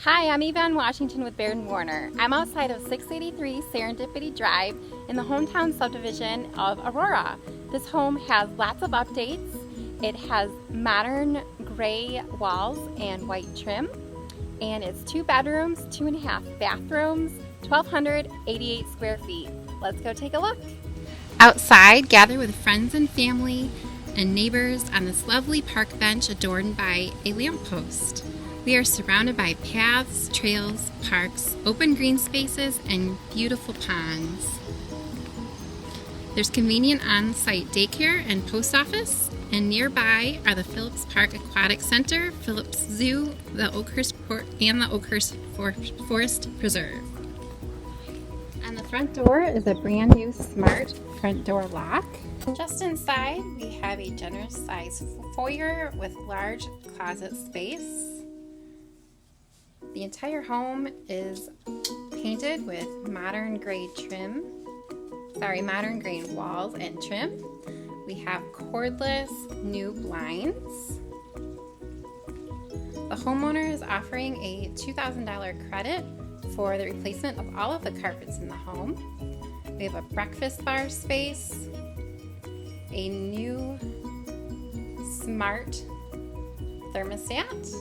Hi, I'm Yvonne Washington with Baird & Warner. I'm outside of 683 Serendipity Drive in the hometown subdivision of Aurora. This home has lots of updates. It has modern gray walls and white trim, and it's 2 bedrooms, 2.5 bathrooms, 1,288 square feet. Let's go take a look. Outside, gather with friends and family and neighbors on this lovely park bench adorned by a lamppost. We are surrounded by paths, trails, parks, open green spaces, and beautiful ponds. There's convenient on-site daycare and post office, and nearby are the Phillips Park Aquatic Center, Phillips Zoo, the Oakhurst and the Oakhurst Forest Preserve. On the front door is a brand new smart front door lock. Just inside, we have a generous size foyer with large closet space. The entire home is painted with modern gray walls and trim. We have cordless new blinds. The homeowner is offering a $2,000 credit for the replacement of all of the carpets in the home. We have a breakfast bar space, a new smart thermostat,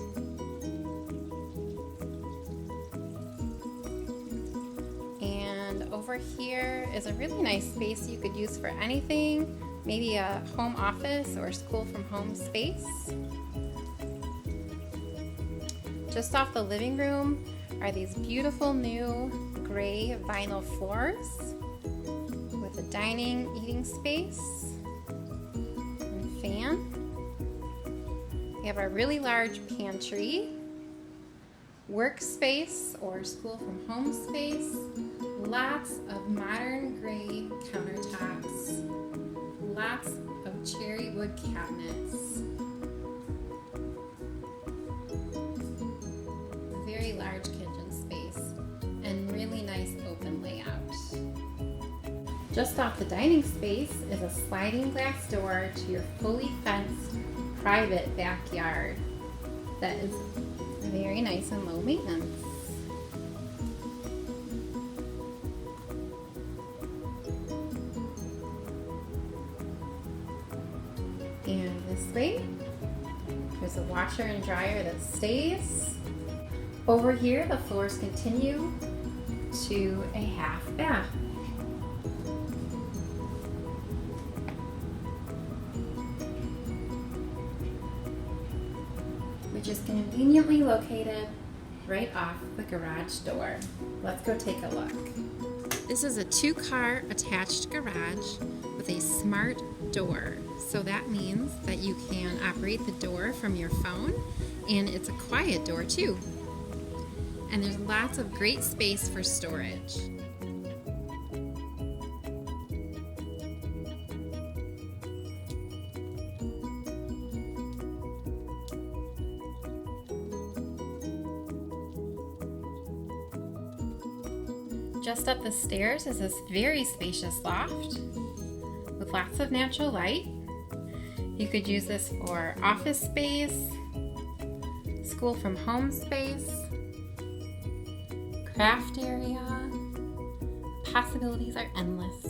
and over here is a really nice space you could use for anything, maybe a home office or school from home space. Just off the living room are these beautiful new gray vinyl floors with a dining, eating space and fan. We have a really large pantry, workspace or school from home space, lots of modern gray countertops, lots of cherry wood cabinets, very large kitchen space, and really nice open layout. Just off the dining space is a sliding glass door to your fully fenced private backyard that is very nice and low maintenance. And this way, there's a washer and dryer that stays. Over here, the floors continue to a half bath. Which is conveniently located right off the garage door. Let's go take a look. This is a 2-car attached garage with a smart door. So that means that you can operate the door from your phone, and it's a quiet door too. And there's lots of great space for storage. Just up the stairs is this very spacious loft with lots of natural light. You could use this for office space, school from home space, craft area. Possibilities are endless.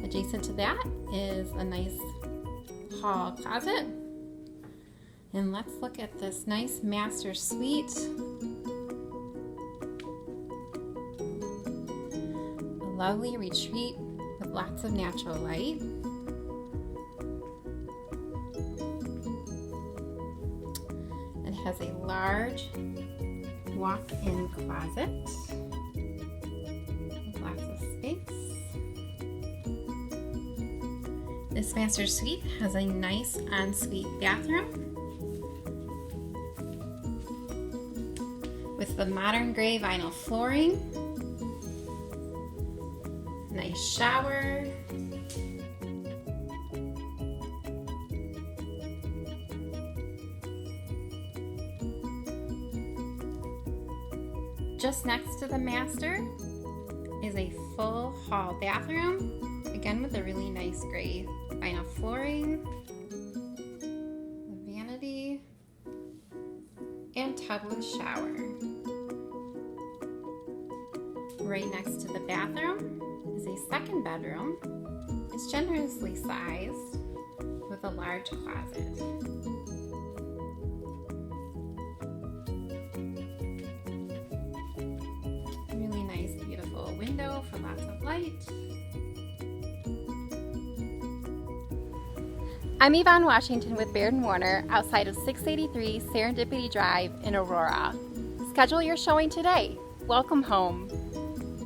Adjacent to that is a nice hall closet. And let's look at this nice master suite. A lovely retreat with lots of natural light. It has a large walk-in closet with lots of space. This master suite has a nice ensuite bathroom with the modern gray vinyl flooring, nice shower, just next to the master is a full hall bathroom, again with a really nice gray vinyl flooring, the vanity, and tub with shower. Right next to the bathroom is a second bedroom. It's generously sized with a large closet. Really nice, beautiful window for lots of light. I'm Yvonne Washington with Baird & Warner outside of 683 Serendipity Drive in Aurora. Schedule your showing today. Welcome home.